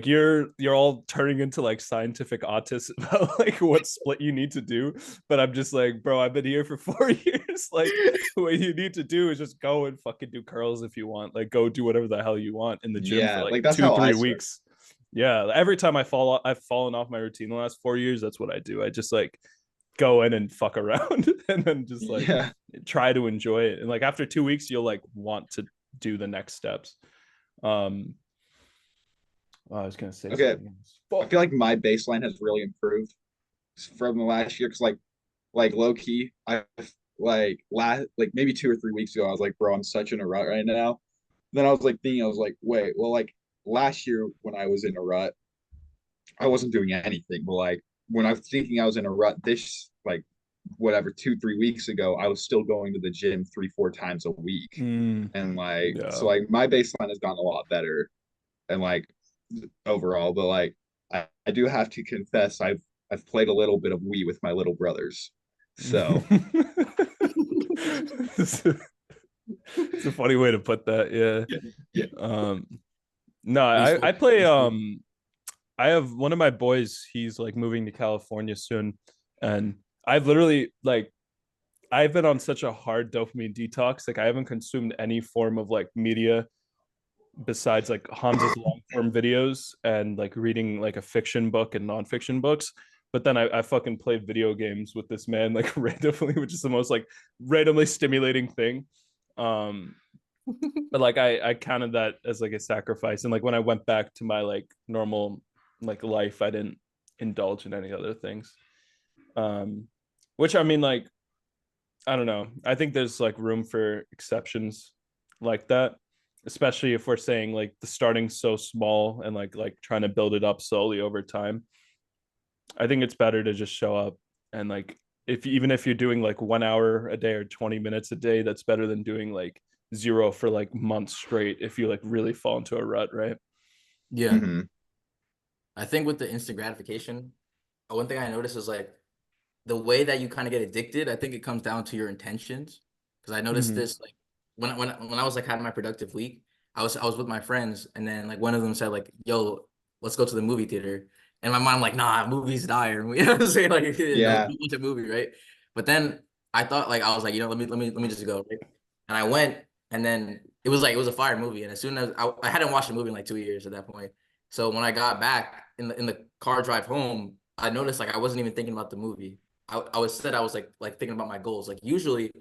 you're all turning into like scientific autists about like what split you need to do. But I'm just like, bro, I've been here for 4 years. Like what you need to do is just go and fucking do curls if you want. Like go do whatever the hell you want in the gym for Yeah, like like that's two, how I three started. weeks. Yeah. Every time I've fallen off my routine the last 4 years, that's what I do. I just like go in and fuck around and then just like Yeah. try to enjoy it. And like after 2 weeks, you'll like want to do the next steps. Um, I was gonna say Okay. something else. I feel Fuck. like my baseline has really improved from the last year because like low key, I like maybe 2 or 3 weeks ago, I was like, bro, I'm such in a rut right now. Then I was like thinking, I was like, wait, well, like last year when I was in a rut, I wasn't doing anything. But like when I was thinking I was in a rut, this like whatever 2 3 weeks ago, I was still going to the gym 3 4 times a week, and like so Yeah. like my baseline has gone a lot better, and like overall, but like I do have to confess I've played a little bit of Wii with my little brothers. So It's a funny way to put that. Yeah. yeah. Um, no, I Esports, play esports. I have one of my boys, he's like moving to California soon, and I've literally like I've been on such a hard dopamine detox. Like I haven't consumed any form of like media besides like Hamza's long form videos and like reading like a fiction book and nonfiction books. But then I fucking played video games with this man like randomly, which is the most like randomly stimulating thing. Um, but like I counted that as like a sacrifice. And like when I went back to my like normal like life, I didn't indulge in any other things. Um, which I mean, like, I don't know. I think there's like room for exceptions like that, especially if we're saying like the starting so small and like trying to build it up slowly over time. I think it's better to just show up and like if even if you're doing like 1 hour a day or 20 minutes a day, that's better than doing like zero for like months straight if you like really fall into a rut, right? Yeah. Mm-hmm. I think with the instant gratification, one thing I noticed is like the way that you kind of get addicted, I think it comes down to your intentions. Because I noticed Mm-hmm. this like when I was like having my productive week, I was with my friends, and then like one of them said like, "Yo, let's go to the movie theater." And my mom like, "Nah, movies dire." You know what I'm saying? Like, no, Yeah. don't watch a movie, right? But then I thought like I was like, let me just go, right? And I went, and then it was a fire movie, and as soon as I hadn't watched a movie in like 2 years at that point. So when I got back in the car drive home, I noticed like I wasn't even thinking about the movie. I was like thinking about my goals. Like usually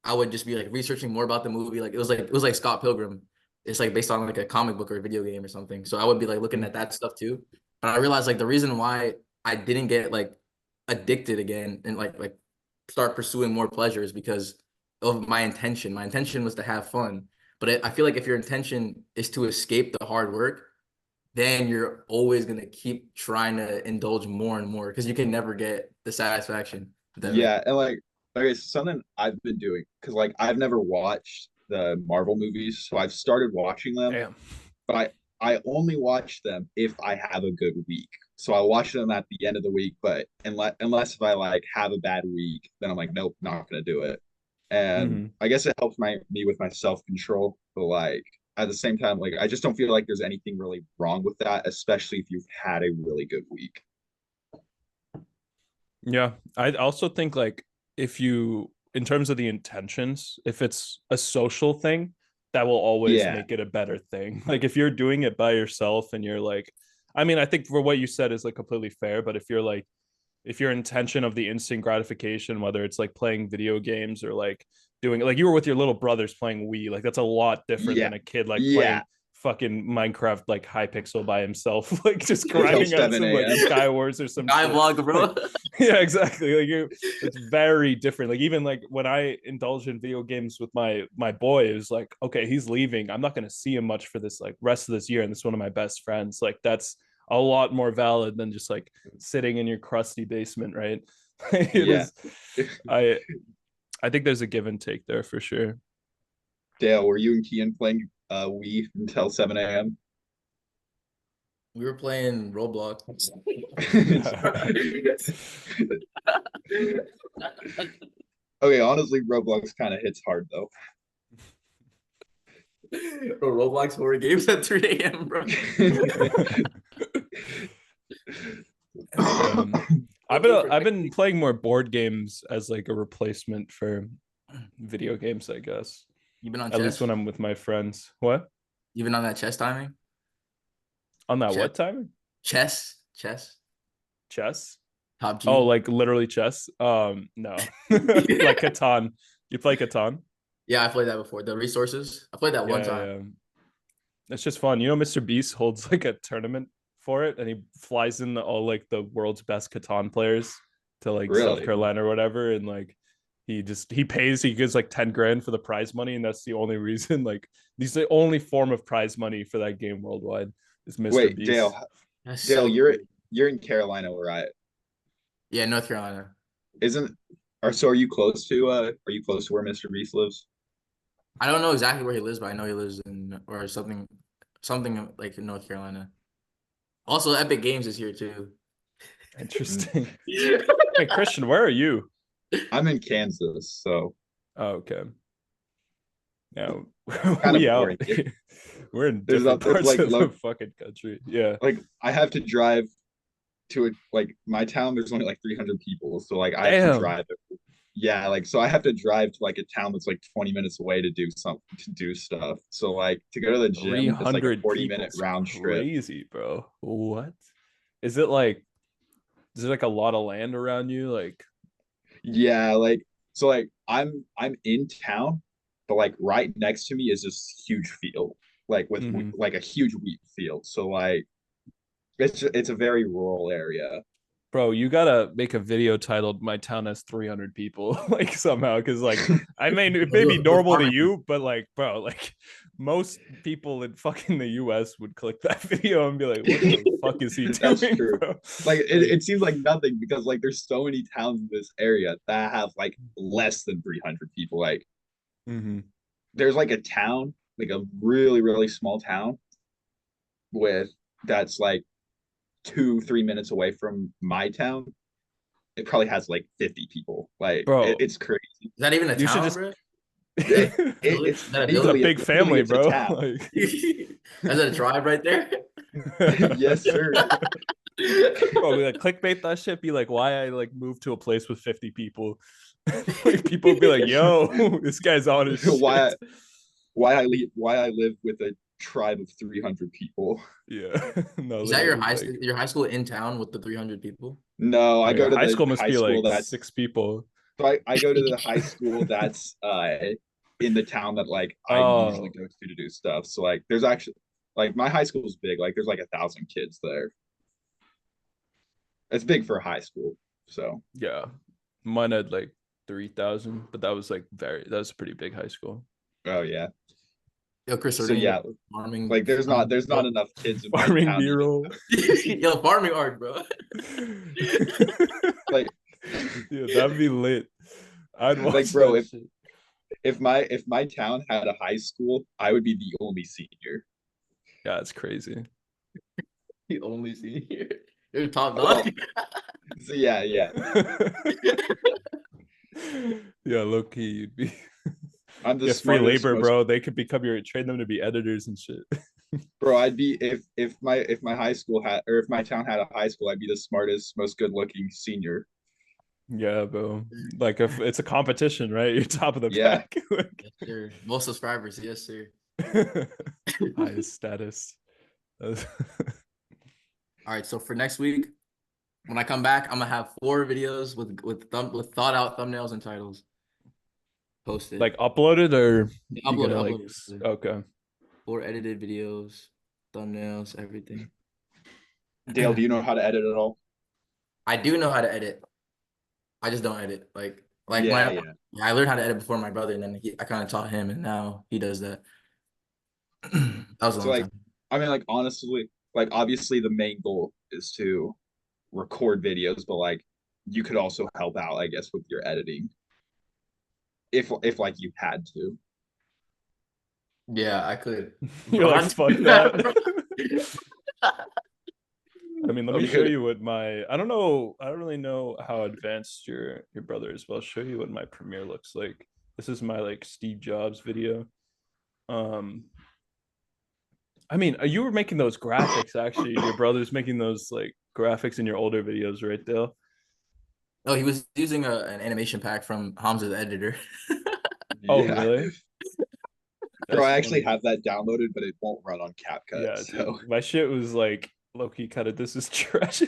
I would just be like researching more about the movie. Like it was like Scott Pilgrim. It's like based on like a comic book or a video game or something. So I would be like looking at that stuff too. But I realized like the reason why I didn't get like addicted again and like start pursuing more pleasure is because of my intention. My intention was to have fun. But I feel like if your intention is to escape the hard work, then you're always gonna keep trying to indulge more and more because you can never get the satisfaction. If that makes Yeah, and like okay, so something I've been doing because like I've never watched the Marvel movies, so I've started watching them, Damn. but I only watch them if I have a good week. So I watch them at the end of the week, but unless if I like have a bad week, then I'm like, nope, not gonna do it. And Mm-hmm. I guess it helps me with my self control, but like at the same time, like I just don't feel like there's anything really wrong with that, especially if you've had a really good week. Yeah. I also think like if you in terms of the intentions, if it's a social thing, that will always Yeah, make it a better thing. Like if you're doing it by yourself and you're like I mean, I think for what you said is like completely fair, but if you're like if your intention of the instant gratification, whether it's like playing video games or like doing like you were with your little brothers playing Wii, like that's a lot different yeah, than a kid like yeah. playing fucking Minecraft like Hypixel by himself, like just Until grinding out 7 some like a.m. Sky Wars or some Guy shit. vlog, bro. Like, yeah, exactly. Like you, it's very different. Like even like when I indulge in video games with my boy, it was like, okay, he's leaving. I'm not gonna see him much for this like rest of this year, and this is one of my best friends. Like that's a lot more valid than just like sitting in your crusty basement, right? It Yeah. is. I I think there's a give and take there for sure. Dale, were you and Kian playing Wii until 7 a.m.? We were playing Roblox. Okay, honestly, Roblox kind of hits hard though. Bro, Roblox horror games at 3 a.m., bro. I've been playing more board games as like a replacement for video games, I guess. You been on At least chess? when I'm with my friends. What? You been on that chess timing? On that Chess, what time? chess, Chess? top Oh, G. like literally chess? No. Like Catan. You play Catan? Yeah, I played that before. The resources. I played that one Yeah, time. yeah. It's just fun. You know, Mr. Beast holds like a tournament for it, and he flies in all like the world's best Catan players to like South Really? Carolina or whatever, and like he pays he gives like 10 grand for the prize money, and that's the only reason like he's the only form of prize money for that game worldwide is Mr. Wait, Beast. That's Dale, so you're crazy. you're in Carolina, right? Yeah, North Carolina. Isn't or so are you close to where Mr. Beast lives? I don't know exactly where he lives, but I know he lives in or something like in North Carolina. Also, Epic Games is here too. Mm. Interesting. Hey Christian, where are you? I'm in Kansas, so Oh, okay. Yeah, kind we of out. boring. We're in There's different there's parts like of the fucking country. Yeah. like I have to drive to like my town, there's only like 300 people, so like I have to Damn. drive. Yeah, like so I have to drive to like a town that's like 20 minutes away to do stuff. So like to go to the gym, it's like a 300 40-minute people's round trip. crazy, bro. What? Is it like, is there like a lot of land around you? Like, Yeah, like so like I'm in town, but like right next to me is this huge field, like with mhm. like a huge wheat field. So like it's a very rural area. Bro, you gotta make a video titled "My town has 300 people," like somehow, because like I mean, it may be Do a normal to farming. you, but like, bro, like most people in fucking the U.S. would click that video and be like, "What the fuck is he That's doing, true. bro?" Like Like, it seems like nothing because like there's so many towns in this area that have like less than 300 people. Like mm-hmm. there's like a town, like a really, really small town with that's like 2, 3 minutes away from my town. It probably has like 50 people. Like Bro, it's crazy. Is that even a you should town, just. bro? It, Is it's that a It's a village? big legally family, it's a bro. town. Like, Is that a tribe right there? Yes, sir. bro, we like clickbait that shit. Be like, why I like moved to a place with 50 people. Like people would be like, "Yo, this guy's on his why shit." why I live with a tribe of 300 people. Yeah, no, Is that your literally, like, high school in town with the 300 people? No, I bro, your go to high the school must high be school like that's 6 people. so I go to the high school that's in the town that like I usually Oh, go to do stuff. So like there's actually like my high school is big. Like there's like 1,000 kids there. It's big for a high school. So yeah, mine had like 3,000, but that was like that was a pretty big high school. oh yeah. Yo, Chris, are So there any yeah, farming? like there's not enough kids in my Farming town even B-roll. Yo, farming art, bro. like Yeah, that'd be lit. I'd like watch bro, that shit. if my town had a high school, I would be the only senior. Yeah, it's crazy. The only senior. You're top Well, dog. so yeah. Yeah, low key, you'd be I'm the get free smartest, labor, most bro. They could become your train them to be editors and shit. bro. I'd be if my high school had or if my town had a high school, I'd be the smartest, most good looking senior. Yeah, bro. Like if it's a competition, right? You're top of the Yeah. pack. Like, Yes, sir. Most subscribers, yes, sir. highest status. All right, so for next week, when I come back, I'm gonna have 4 videos with thought out thumbnails and titles posted. Like uploaded or you Uploaded, gonna like uploaded. okay. 4 edited videos, thumbnails, everything. Dale, do you know how to edit at all? I do know how to edit. I just don't edit. Like Yeah, my yeah. I learned how to edit before my brother, and then I kind of taught him, and now he does that. That was a So long like, time. I mean, like honestly, like obviously the main goal is to record videos, but like you could also help out, I guess, with your editing if like you had to. Yeah, I could. You're Bro, like I fuck do that. bro. I mean, let me You show could. you what my I don't know, I don't really know how advanced your brother is, but I'll show you what my Premiere looks like. This is my like Steve Jobs video. Um I mean, you were making those graphics actually. Your brother's making those like graphics in your older videos, right, Dale? Oh, he was using an animation pack from Hamza the editor. Oh, Yeah. really? Bro, That's I actually funny. have that downloaded, but it won't run on CapCut. Yeah, So, dude. My shit was like low-key kind of this is trash.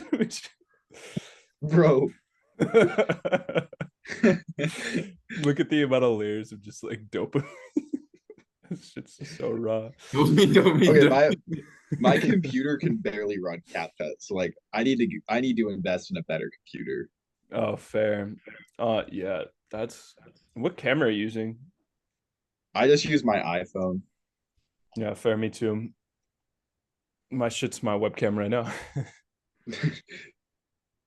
bro. Look at the amount of layers of just like dopamine. This shit's just so raw. Okay, my computer can barely run CapCut, so like I need to invest in a better computer. Oh, fair. Yeah, that's what camera are you using? I just use my iPhone. Yeah, fair. Me too. My shit's my webcam right now.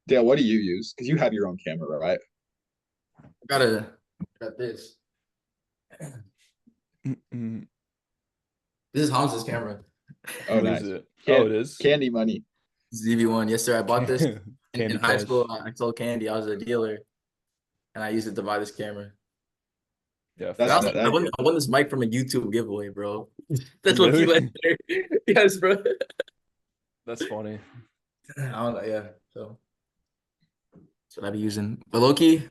Dale, what do you use? Because you have your own camera, right? Got this. Mm-mm. This is Hamza's camera. Oh, What is nice. it? Oh, it is Candy money. ZV1. Yes, sir. I bought this Candy in high Crush. school. I sold candy. I was a dealer, and I used it to buy this camera. Yeah, That's fair. not I that. won this mic from a YouTube giveaway, bro. That's what Really? you legendary. Yes, bro. That's funny. I don't know, yeah. So that's what I'd be using. But low-key,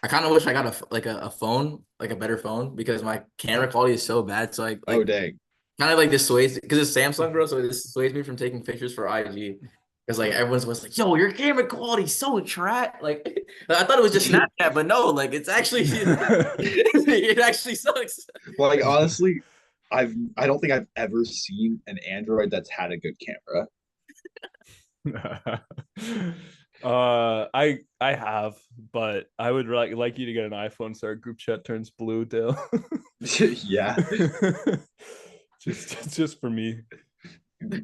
I kind of wish I got a phone, like a better phone, because my camera quality is so bad. So Oh dang. kind of like dissuades because it's Samsung, bro. So it dissuades me from taking pictures for IG. Because like everyone's was like, "Yo, your camera quality so trash." Like I thought it was just Snapchat, but no, like it's actually it actually sucks. Like honestly, I don't think I've ever seen an Android that's had a good camera. I have, but I would like you to get an iPhone so our group chat turns blue, Dale. Yeah. just for me.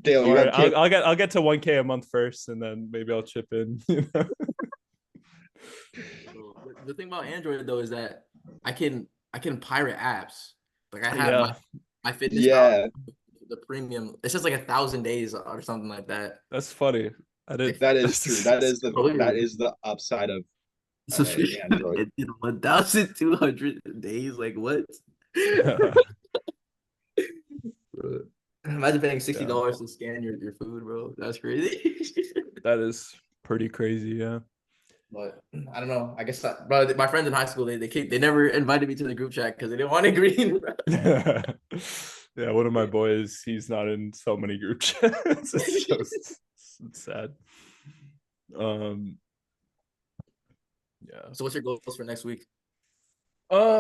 Dale, you Or got kid. I'll get to 1K a month first, and then maybe I'll chip in. The thing about Android though is that I can pirate apps. Like I have Yeah, my fitness pal, Yeah, the premium. It's just like 1,000 days or something like that. that's funny. I did. Like that is true. That is the that hilarious. is the upside of Subscription Android. ended 1,200 days. Like what? Bro. Imagine paying $60 to scan your food, bro. That's crazy. That is pretty crazy. Yeah. But I don't know. I guess bro, my friends in high school they never invited me to the group chat because they didn't want to green. Bro. Yeah, one of my boys, he's not in so many group chats. It's sad. Yeah. So what's your goals for next week? That's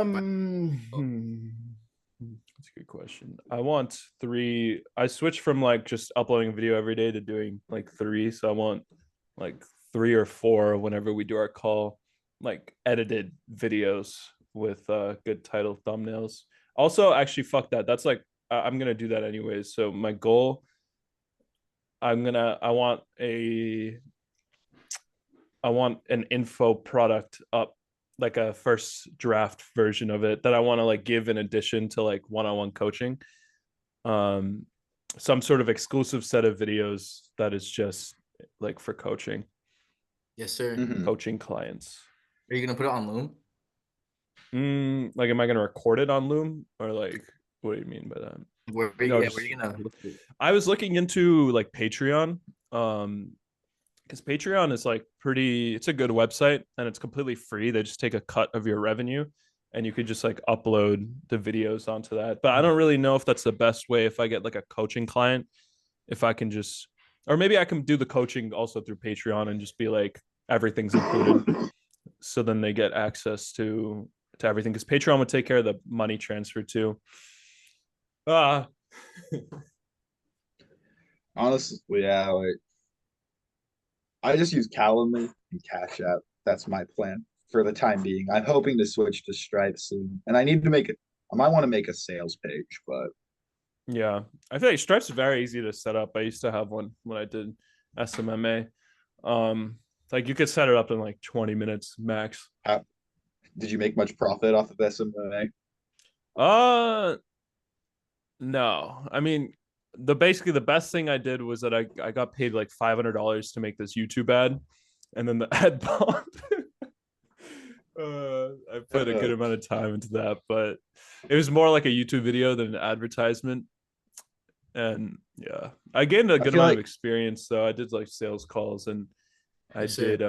a good question. I want 3. I switched from like just uploading a video every day to doing like 3. So I want like 3 or 4 whenever we do our call, like edited videos with good title thumbnails. Also, actually, fuck that. That's like I'm gonna do that anyways. So my goal, I want an info product up, like a first draft version of it that I want to like give in addition to like one-on-one coaching. Um, some sort of exclusive set of videos that is just like for coaching, Yes, sir. Mhm. coaching clients. Are you gonna put it on Loom? Like, am I gonna record it on Loom, or like, what do you mean by that? Where No, are just, you gonna look at it? I was looking into like Patreon, because Patreon is like it's a good website and it's completely free. They just take a cut of your revenue and you could just like upload the videos onto that. But I don't really know if that's the best way. If I get like a coaching client, if I can just, or maybe I can do the coaching also through Patreon and just be like, everything's included. So then they get access to everything, because Patreon would take care of the money transfer too. Honestly, yeah, like I just use Calendly and Cash App. That's my plan for the time being. I'm hoping to switch to Stripe soon, and I need to make it. I might want to make a sales page, but Yeah, I feel like Stripe's very easy to set up. I used to have one when I did SMMA. Like you could set it up in like 20 minutes max. did you make much profit off of SMA? Uh, no, I mean, basically the best thing I did was that I got paid like $500 to make this YouTube ad, and then the ad bombed. I put a good amount of time into that, but it was more like a YouTube video than an advertisement. And yeah, I gained a I good feel amount of like experience. So I did like sales calls, and I Yes, sir. did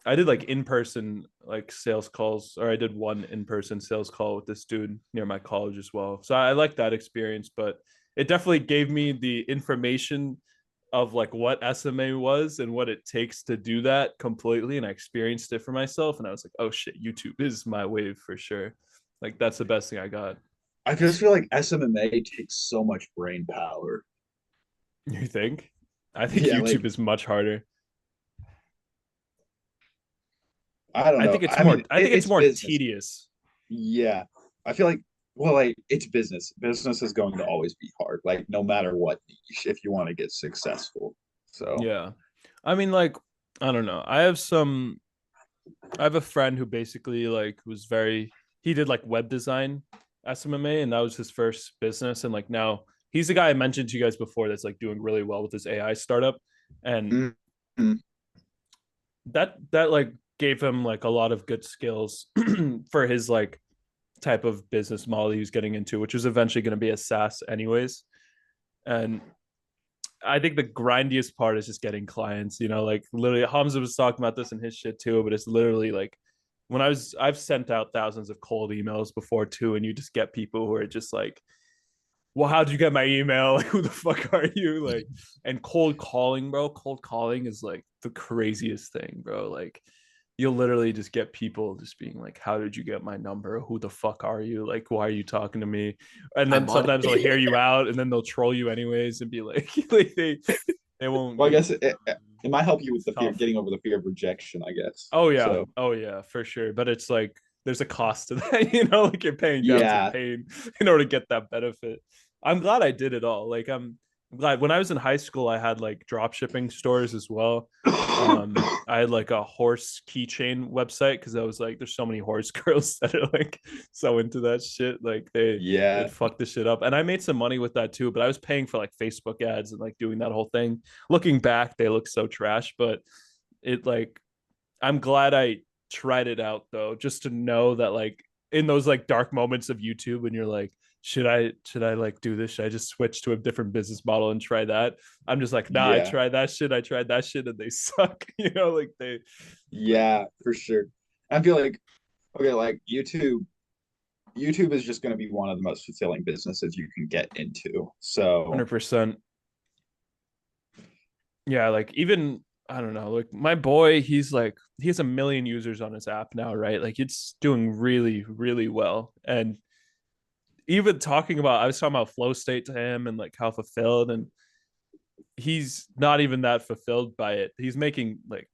I did like in-person like sales calls, or I did one in-person sales call with this dude near my college as well. So I like that experience, but it definitely gave me the information of like what SMA was and what it takes to do that completely. And I experienced it for myself. And I was like, oh shit, YouTube is my wave for sure. Like that's the best thing I got. I just feel like SMMA takes so much brain power. You think? I think Yeah, like YouTube is much harder. I don't know. I mean, I think it's it's more business. tedious. Yeah, I feel like well, like it's business. Business is going to always be hard. Like no matter what niche, if you want to get successful. So. Yeah. I mean, like, I don't know. I have a friend who basically like he did like web design SMMA, and that was his first business. And like now he's the guy I mentioned to you guys before that's like doing really well with his AI startup. And Mhm. that like gave him like a lot of good skills for his like type of business model he was getting into, which was eventually going to be a SaaS anyways. And I think the grindiest part is just getting clients, you know, like literally Hamza was talking about this in his shit too, but it's literally like I've sent out thousands of cold emails before too, and you just get people who are just like, well, how did you get my email? Like, who the fuck are you? Like, and cold calling, bro. Cold calling is like the craziest thing, bro. Like, you'll literally just get people just being like, how did you get my number? Who the fuck are you? Like, why are you talking to me? And I then bought sometimes they'll hear it. you out and then they'll troll you anyways and be like, like they won't Well, I give guess it might help you with the fear, tough. getting over the fear of rejection, I guess. Oh yeah. So Oh yeah, for sure. But it's like there's a cost to that, you know, like you're paying down some yeah, pain in order to get that benefit. I'm glad I did it all. Like I'm glad when I was in high school, I had like drop shipping stores as well. I had like a horse keychain website because I was like, there's so many horse girls that are like so into that shit. Like they'd yeah, fuck the shit up. And I made some money with that too, but I was paying for like Facebook ads and like doing that whole thing. Looking back, they look so trash, but it like I'm glad I tried it out though, just to know that like in those like dark moments of YouTube when you're like, should I like do this? Should I just switch to a different business model and try that? I'm just like, nah, yeah, I tried that shit and they suck. You know, like they like yeah, for sure. I feel like okay, like YouTube is just going to be one of the most fulfilling businesses you can get into. So 100%. Yeah, like even I don't know, like my boy, he has a million users on his app now, right? Like it's doing really, really well. And even talking about I was talking about flow state to him and like how fulfilled and he's not even that fulfilled by it. He's making like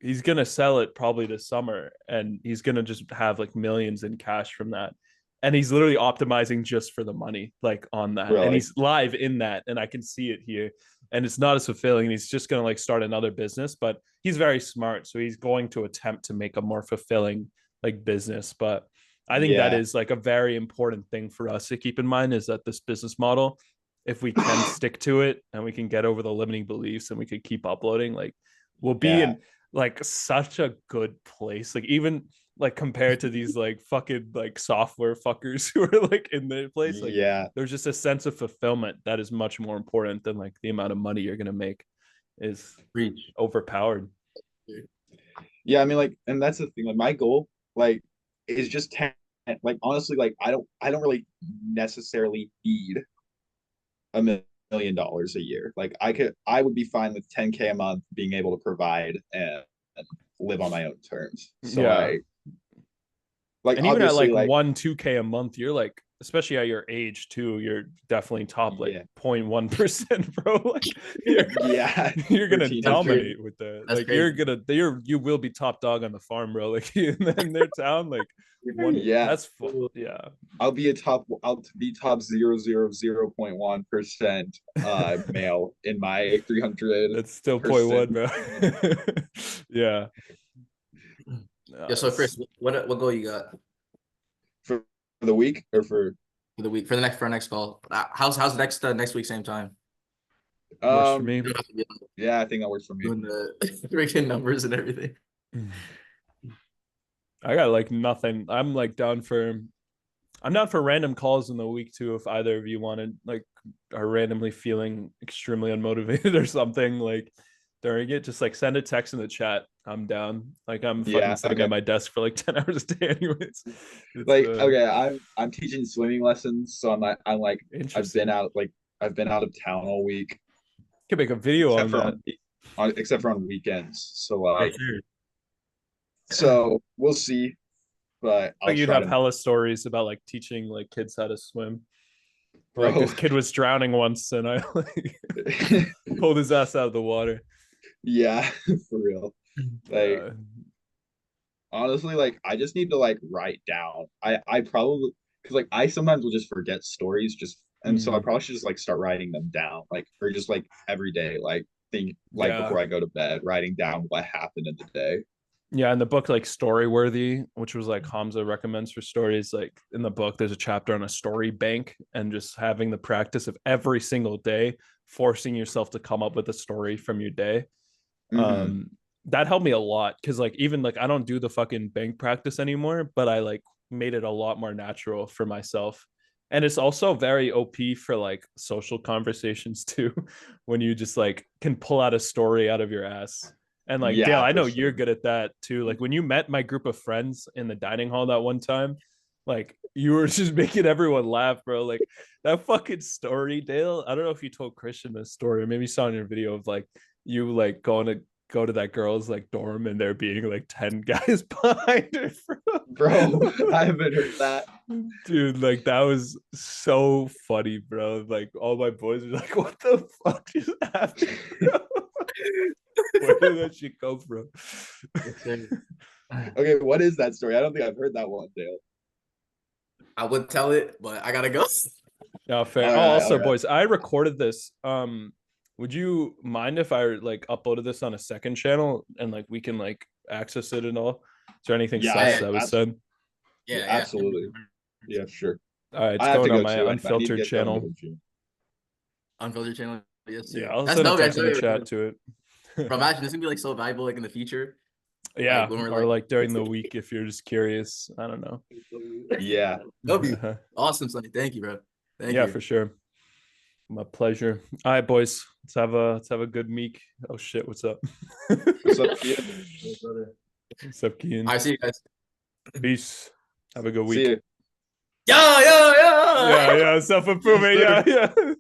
he's gonna sell it probably this summer and he's gonna just have like millions in cash from that. And he's literally optimizing just for the money, like on that. And really, he's live in that, and I can see it here. And it's not as fulfilling. And he's just gonna like start another business, but he's very smart. So he's going to attempt to make a more fulfilling like business. But I think that yeah, is like a very important thing for us to keep in mind is that this business model, if we can stick to it and we can get over the limiting beliefs and we can keep uploading, like we'll be yeah, in like such a good place. Like even like compared to these like fucking like software fuckers who are like in their place, like yeah, there's just a sense of fulfillment that is much more important than like the amount of money you're gonna make is Reach. overpowered. yeah. I mean, like, and that's the thing. Like, my goal, like, is just 10. Like, honestly, like, I don't really necessarily need $1 million a year. Like, I would be fine with 10K a month, being able to provide and live on my own terms. So, Yeah. like, And even at obviously, like like, 1-2K a month, you're like, especially at your age too, you're definitely top like yeah, 0.1%, bro. Like you're yeah, you're for gonna That's teenagers. crazy. dominate with that. That's Like crazy. you will be top dog on the farm, bro. Like in their town, like one Yeah, that's yeah. I'll be top 0.1% male in my 300 That's still point one, person bro. Yeah. Yeah. So Chris, what goal you got for the week or for for the week for our next call? How's next week same time? Works for um me. You don't have to be yeah, I think that works for me. doing the freaking numbers and everything. I got like nothing. I'm down for random calls in the week too. If either of you wanted, like, are randomly feeling extremely unmotivated or something, like during it, just like send a text in the chat. I'm down. Like I'm fucking Yeah, sitting at okay. my desk for like 10 hours a day, anyways. It's Like okay, I'm teaching swimming lessons, so I'm like interesting. I've been out of town all week Could make a video except on for that. except for on weekends. So For like sure. so we'll see, but Like I'll you'd try have to hella stories about like teaching like kids how to swim. Like bro. this kid was drowning once, and I like pulled his ass out of the water. Yeah, for real. Like Yeah, honestly, like I just need to like write down. I probably because like I sometimes will just forget stories just and so I mm, probably should just like start writing them down like or just like every day like think like yeah, before I go to bed writing down what happened in the day. yeah. In the book, like Story Worthy, which was like Hamza recommends for stories. Like in the book, there's a chapter on a story bank and just having the practice of every single day forcing yourself to come up with a story from your day. Mm-hmm. um that helped me a lot because like even like I don't do the fucking bank practice anymore, but I like made it a lot more natural for myself. And it's also very OP for like social conversations too, when you just like can pull out a story out of your ass. And like Dale, Yeah, I for know sure. you're good at that too. Like when you met my group of friends in the dining hall that one time, like you were just making everyone laugh, bro. Like that fucking story, Dale. I don't know if you told Christian this story, or maybe you saw in your video of like you like going to go to that girl's like dorm and there being like 10 guys behind her, Bro, I haven't heard that. dude. Like that was so funny, bro. Like all my boys were like, what the fuck just happened, bro? Where did that shit come from? Okay, what is that story? I don't think I've heard that one, Dale. I would tell it, but I gotta go. No, fair. All Oh, right, also, all right. boys, I recorded this. Would you mind if I like uploaded this on a second channel and like we can like access it and all? Is there anything Yeah, sus yeah, that was said? Yeah, absolutely. Yeah, sure. All right, it's I have to going on go my too. I need to unfiltered get going to channel. the gym. Unfiltered channel. Yes, sir. Yeah, I'll That's send a dope. text in the Actually, chat to it. bro, imagine this is gonna be like so valuable, like in the future. Yeah, when we're, or like during the week if you're just curious. I don't know. Yeah. that'd be awesome, Sonny. Thank you, bro. Thank Yeah, you. for sure. My pleasure. All right, boys. Let's have a good week. Oh shit, what's up? What's up, Kian? What's up, Kian? I see you guys. Peace. Have a good See week. you. Yeah. Yeah, self-improvement. Yes, Yeah. Yep.